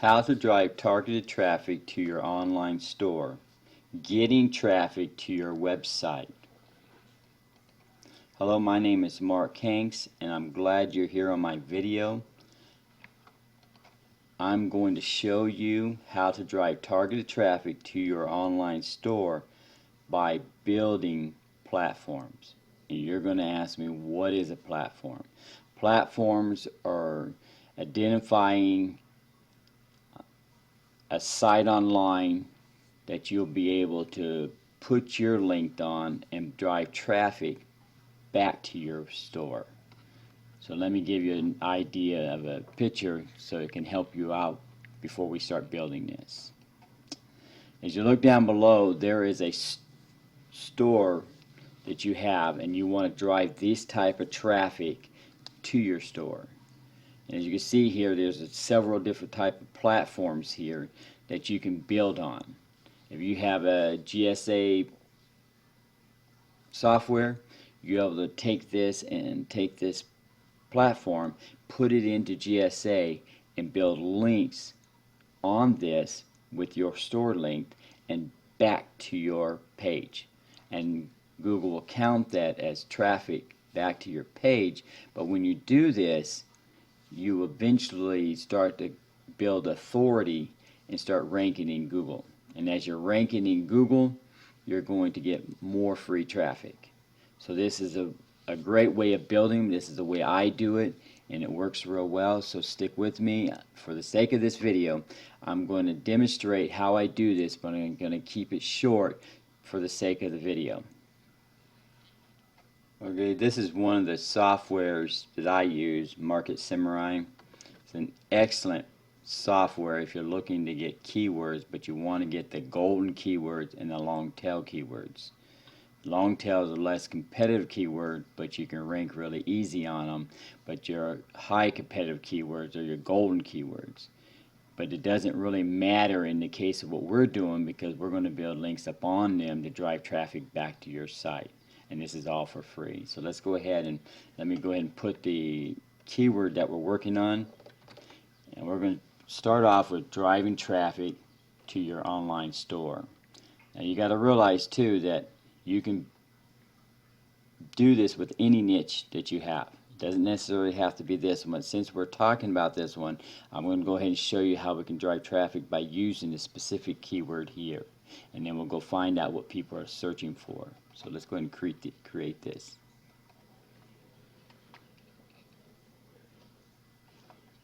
How to drive targeted traffic to your online store. Getting traffic to your website. Hello, my name is Mark Hanks and I'm glad you're here on my video. I'm going to show you how to drive targeted traffic to your online store by building platforms. And you're going to ask me, what is a platform? Platforms are identifying a site online that you'll be able to put your link on and drive traffic back to your store. So let me give you an idea of a picture so it can help you out before we start building this. As you look down below, there is a store that you have and you want to drive this type of traffic to your store. And as you can see here, there's several different type of platforms here that you can build on. If you have a GSA software, you're able to take this platform, put it into GSA, and build links on this with your store link and back to your page. And Google will count that as traffic back to your page. But when you do this, you eventually start to build authority and start ranking in Google. And as you're ranking in Google, you're going to get more free traffic. So this is a great way of building. This is the way I do it, and it works real well. So stick with me. For the sake of this video, I'm going to demonstrate how I do this, but I'm going to keep it short for the sake of the video. Okay, this is one of the softwares that I use, Market Samurai. It's an excellent software if you're looking to get keywords, but you want to get the golden keywords and the long tail keywords. Long tail is a less competitive keyword, but you can rank really easy on them. But your high competitive keywords are your golden keywords. But it doesn't really matter in the case of what we're doing, because we're going to build links up on them to drive traffic back to your site. And this is all for free. So let's go ahead and let me go ahead and put the keyword that we're working on. And we're going to start off with driving traffic to your online store. Now you got to realize too that you can do this with any niche that you have. It doesn't necessarily have to be this one. Since we're talking about this one, I'm going to go ahead and show you how we can drive traffic by using the specific keyword here. And then we'll go find out what people are searching for. So let's go ahead and create this.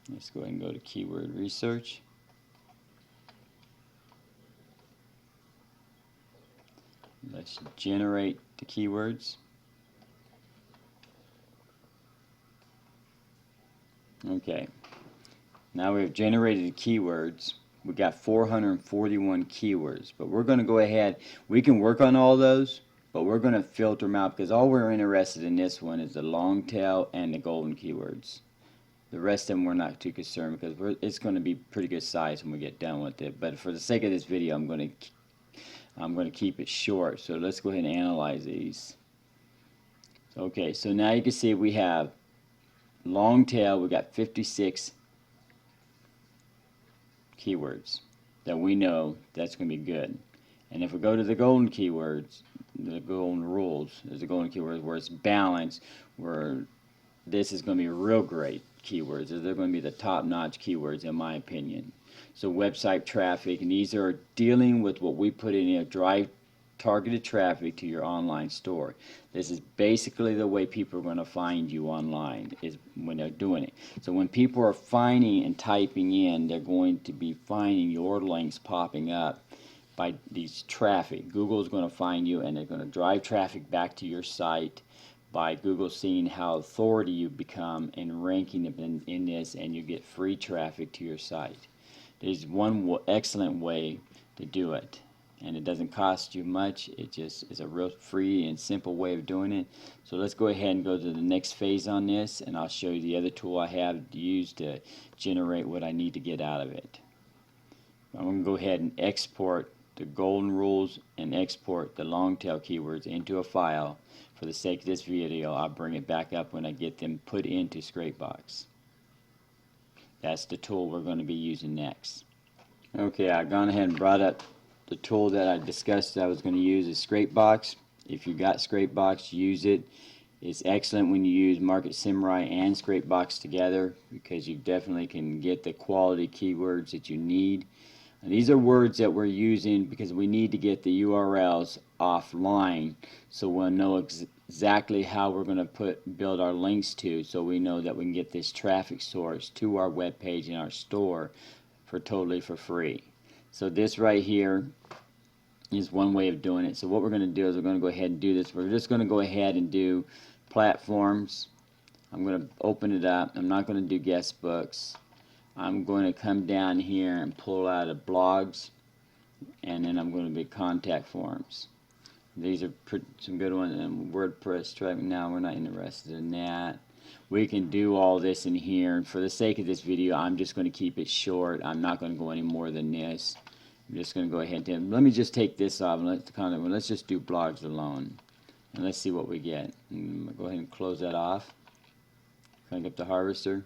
Let's go ahead and go to keyword research. Let's generate the keywords. Okay, now we've generated the keywords. We got 441 keywords, but we're going to go ahead. We can work on all those, but we're going to filter them out because all we're interested in this one is the long tail and the golden keywords. The rest of them we're not too concerned because it's going to be pretty good size when we get done with it. But for the sake of this video, I'm going to keep it short. So let's go ahead and analyze these. Okay, so now you can see we have long tail. We got 56 keywords that we know that's going to be good. And if we go to the golden keywords, the golden rules, there's the golden keywords where it's balanced, where this is going to be real great keywords. They're going to be the top-notch keywords in my opinion. So website traffic, and these are dealing with what we put in here, drive targeted traffic to your online store. This is basically the way people are going to find you online, is when they're doing it. So when people are finding and typing in, they're going to be finding your links popping up by these traffic. Google is going to find you and they're going to drive traffic back to your site by Google seeing how authority you become and ranking them in this, and you get free traffic to your site. There's one excellent way to do it, and it doesn't cost you much. It just is a real free and simple way of doing it. So let's go ahead and go to the next phase on this, and I'll show you the other tool I have to use to generate what I need to get out of it. I'm going to go ahead and export the golden rules and export the long tail keywords into a file. For the sake of this video, I'll bring it back up when I get them put into Scrapebox. That's the tool we're going to be using next. Okay, I've gone ahead and brought up the tool that I discussed that I was going to use is Scrapebox. If you got Scrapebox, use it. It's excellent when you use Market Samurai and Scrapebox together because you definitely can get the quality keywords that you need. And these are words that we're using because we need to get the URLs offline so we'll know exactly how we're going to build our links to, so we know that we can get this traffic source to our web page in our store totally for free. So this right here is one way of doing it. So what we're going to do is we're going to go ahead and do this. We're just going to go ahead and do platforms. I'm going to open it up. I'm not going to do guest books. I'm going to come down here and pull out of blogs, and then I'm going to be contact forms. These are some good ones. And WordPress traffic. Now we're not interested in that. We can do all this in here. For the sake of this video, I'm just going to keep it short. I'm not going to go any more than this. I'm just going to go ahead and let me just take this off and let's just do blogs alone. And let's see what we get. Go ahead and close that off. Crank up the harvester.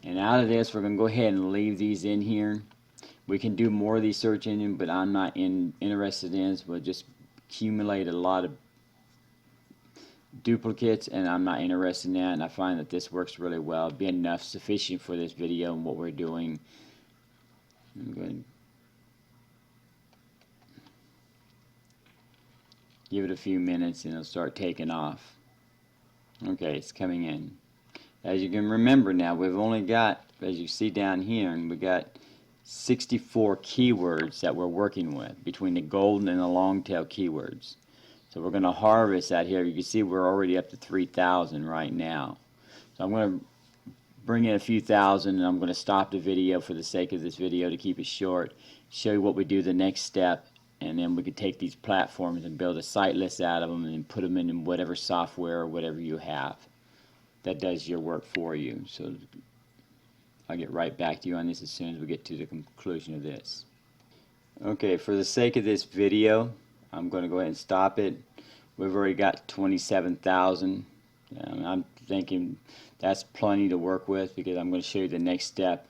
And out of this, we're going to go ahead and leave these in here. We can do more of these search engines, but I'm not interested in this. We'll just accumulate a lot of duplicates, and I'm not interested in that. And I find that this works really well. It'd be enough, sufficient for this video and what we're doing. I'm going to give it a few minutes and it'll start taking off. Okay, it's coming in. As you can remember now, we've only got, as you see down here, and we got 64 keywords that we're working with between the golden and the long tail keywords. So we're going to harvest that here. You can see we're already up to 3,000 right now. So I'm going to bring in a few thousand, and I'm going to stop the video for the sake of this video to keep it short, show you what we do the next step, and then we could take these platforms and build a site list out of them and put them in whatever software or whatever you have that does your work for you. So I'll get right back to you on this as soon as we get to the conclusion of this. Okay, for the sake of this video, I'm going to go ahead and stop it. We've already got 27,000. I'm thinking that's plenty to work with because I'm going to show you the next step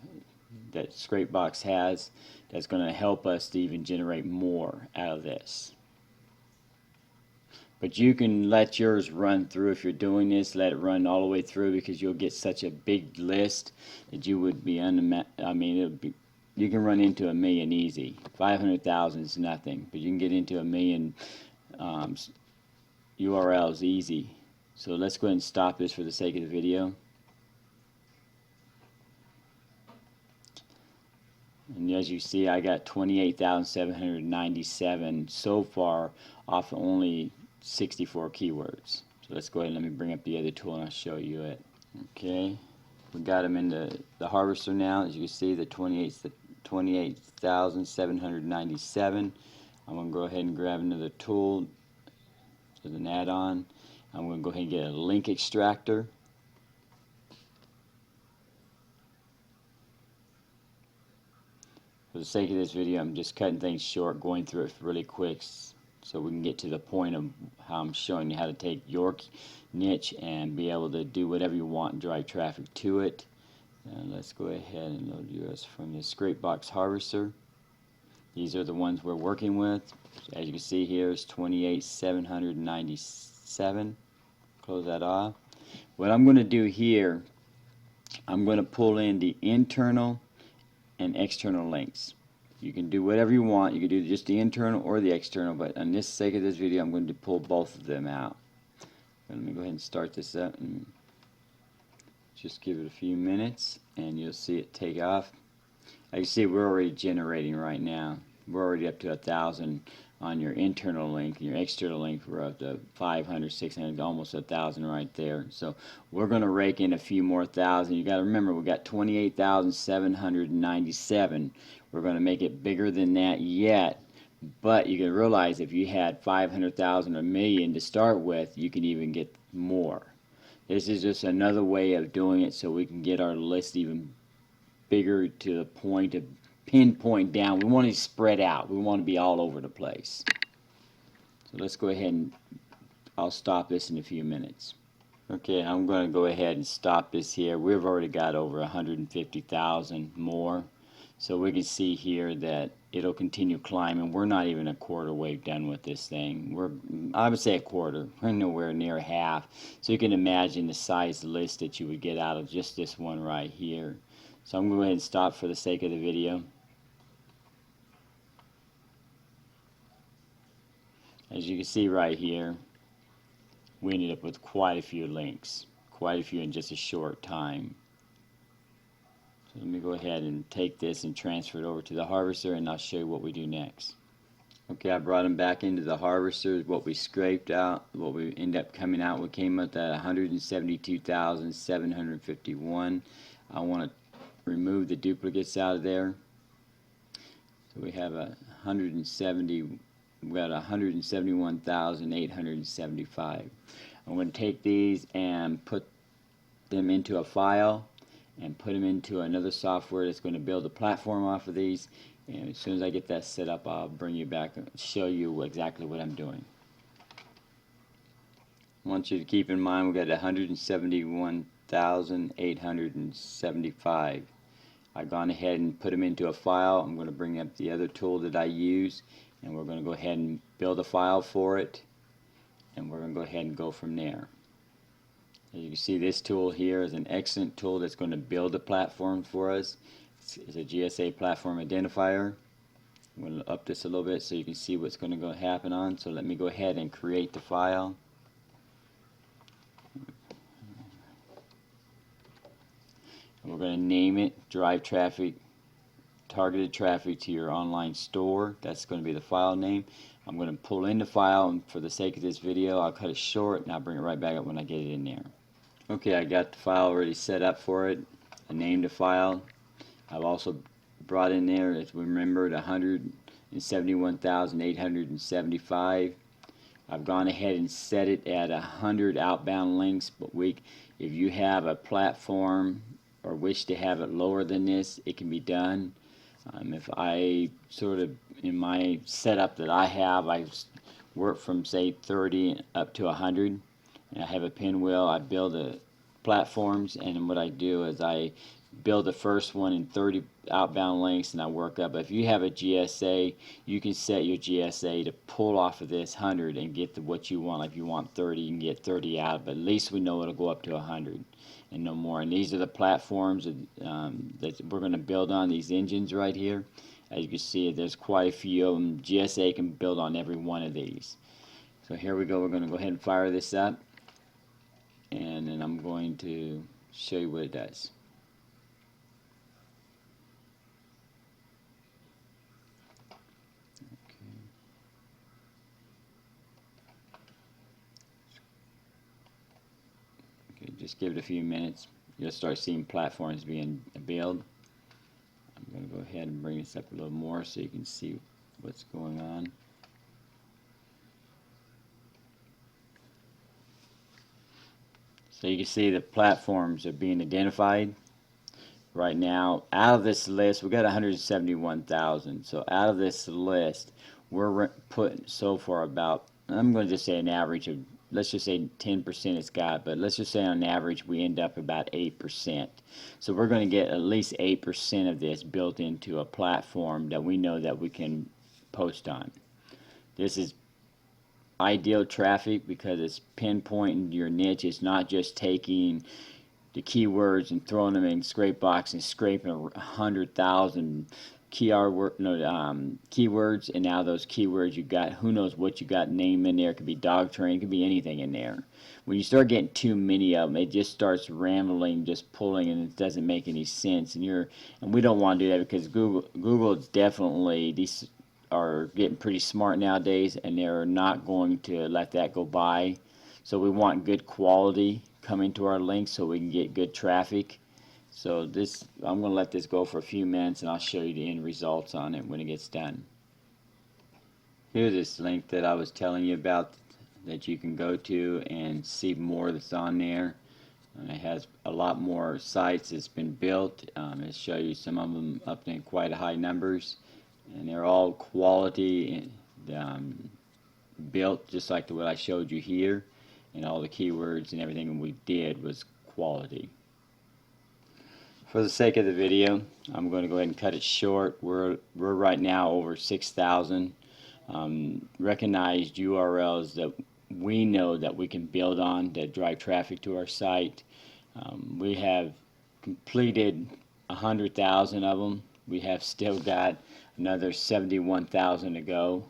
that Scrapebox has that's going to help us to even generate more out of this. But you can let yours run through if you're doing this. Let it run all the way through because you'll get such a big list that you would be you can run into 1 million easy. 500,000 is nothing, but you can get into 1 million URLs easy. So let's go ahead and stop this for the sake of the video. And as you see, I got 28,797 so far off of only 64 keywords. So let's go ahead and let me bring up the other tool and I'll show you it. Okay, we got them in the harvester now. As you can see, the 28,797. I'm going to go ahead and grab another tool as an add-on. I'm going to go ahead and get a link extractor. For the sake of this video, I'm just cutting things short, going through it really quick so we can get to the point of how I'm showing you how to take your niche and be able to do whatever you want and drive traffic to it. Let's go ahead and load yours from the Scrapebox harvester. These are the ones we're working with. As you can see here, it's 28,797. Close that off. What I'm going to do here, I'm going to pull in the internal and external links. You can do whatever you want. You can do just the internal or the external, but on this sake of this video, I'm going to pull both of them out. Let me go ahead and start this up and just give it a few minutes and you'll see it take off. As you see, we're already generating right now. We're already up to 1,000 on your internal link. Your external link, we're up to 500, 600, almost 1,000 right there. So we're going to rake in a few more thousand. You got to remember, we got 28,797. We're going to make it bigger than that yet. But you can realize if you had 500,000 or 1 million to start with, you can even get more. This is just another way of doing it so we can get our list even bigger to the point of pinpoint down. We want to spread out. We want to be all over the place. So let's go ahead and I'll stop this in a few minutes. Okay, I'm going to go ahead and stop this here. We've already got over 150,000 more. So we can see here that it'll continue climbing. We're not even a quarter way done with this thing. I would say a quarter. We're nowhere near half. So you can imagine the size list that you would get out of just this one right here. So I'm going to go ahead and stop for the sake of the video. As you can see right here, we ended up with quite a few links. Quite a few in just a short time. So let me go ahead and take this and transfer it over to the harvester, and I'll show you what we do next. Okay, I brought them back into the harvester. What we scraped out, what we end up coming out, we came up at 172,751. I want to remove the duplicates out of there. So we have 171,875. I'm going to take these and put them into a file and put them into another software that's going to build a platform off of these. And as soon as I get that set up, I'll bring you back and show you exactly what I'm doing. I want you to keep in mind we've got 171,875. I've gone ahead and put them into a file. I'm going to bring up the other tool that I use, and we're going to go ahead and build a file for it, and we're going to go ahead and go from there. As you can see, this tool here is an excellent tool that's going to build a platform for us. It's a GSA platform identifier. I'm going to up this a little bit so you can see what's going to happen on. So let me go ahead and create the file. And we're going to name it Drive Traffic, Targeted Traffic to Your Online Store. That's going to be the file name. I'm going to pull in the file, and for the sake of this video, I'll cut it short and I'll bring it right back up when I get it in there. Okay, I got the file already set up for it. I named the file. I've also brought in there, as we remembered, 171,875. I've gone ahead and set it at 100 outbound links, but if you have a platform or wish to have it lower than this, it can be done. If I in my setup that I have, I work from say 30 up to 100. And I have a pinwheel. I build the platforms, and what I do is I build the first one in 30 outbound links, and I work up. If you have a GSA, you can set your GSA to pull off of this 100 and get what you want. Like if you want 30, you can get 30 out, but at least we know it'll go up to 100 and no more. And these are the platforms that we're going to build on, these engines right here. As you can see, there's quite a few of them. GSA can build on every one of these. So here we go. We're going to go ahead and fire this up, and then I'm going to show you what it does. Okay, just give it a few minutes. You'll start seeing platforms being built. I'm going to go ahead and bring this up a little more so you can see what's going on. So you can see the platforms are being identified right now. Out of this list, we've got 171,000. So out of this list, we're putting so far about, I'm going to just say an average of, let's just say 10% it's got, but let's just say on average we end up about 8%. So we're going to get at least 8% of this built into a platform that we know that we can post on. This is ideal traffic because it's pinpointing your niche. It's not just taking the keywords and throwing them in Scrapebox and scraping 100,000 keywords, and now those keywords you got, who knows what you got name in there. It could be dog training, it could be anything in there. When you start getting too many of them, it just starts rambling, just pulling, and it doesn't make any sense. And we don't want to do that because Google is definitely, these are getting pretty smart nowadays, and they're not going to let that go by. So we want good quality coming to our links so we can get good traffic. So I'm going to let this go for a few minutes, and I'll show you the end results on it when it gets done. Here's this link that I was telling you about that you can go to and see more that's on there. And it has a lot more sites that's been built. It'll show you some of them up in quite high numbers, and they're all quality built just like what I showed you here. and all the keywords and everything we did was quality. For the sake of the video, I'm going to go ahead and cut it short. We're right now over 6,000 recognized URLs that we know that we can build on that drive traffic to our site. We have completed 100,000 of them. We have still got another 71,000 to go.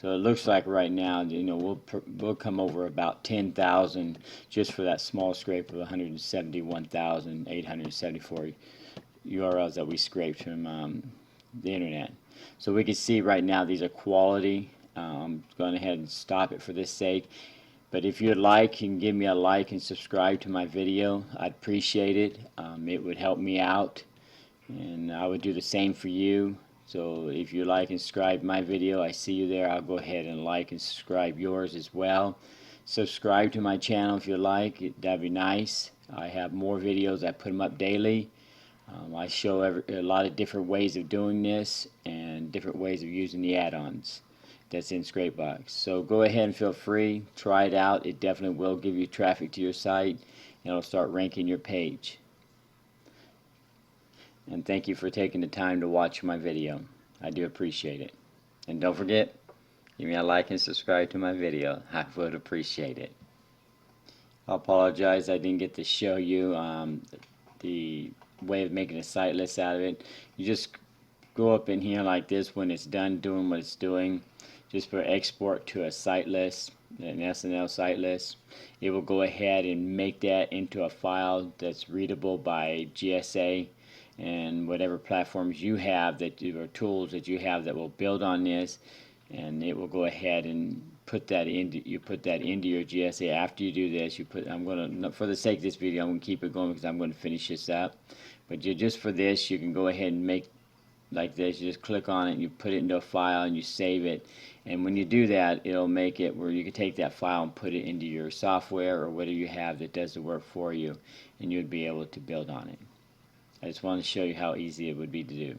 So it looks like right now, we'll come over about 10,000 just for that small scrape of 171,874 URLs that we scraped from the internet. So we can see right now these are quality. I'm going ahead and stop it for this sake. But if you'd like, you can give me a like and subscribe to my video. I'd appreciate it. It would help me out, and I would do the same for you. So if you like and subscribe my video, I see you there. I'll go ahead and like and subscribe yours as well. Subscribe to my channel if you like. That'd be nice. I have more videos. I put them up daily. I show a lot of different ways of doing this and different ways of using the add-ons that's in Scrapebox. So go ahead and feel free. Try it out. It definitely will give you traffic to your site, and it'll start ranking your page. And thank you for taking the time to watch my video. I do appreciate it. And don't forget, give me a like and subscribe to my video. I would appreciate it. I apologize I didn't get to show you the way of making a site list out of it. You just go up in here like this when it's done doing what it's doing. Just for export to a site list, an SNL site list. It will go ahead and make that into a file that's readable by GSA and whatever platforms you have or tools that you have that will build on this, and it will go ahead and put that into your GSA. After you do this, I'm going to, for the sake of this video, I'm going to keep it going because I'm going to finish this up. But just for this, you can go ahead and make like this. You just click on it and you put it into a file and you save it, and when you do that, it'll make it where you can take that file and put it into your software or whatever you have that does the work for you, and you'd be able to build on it. I just wanted to show you how easy it would be to do.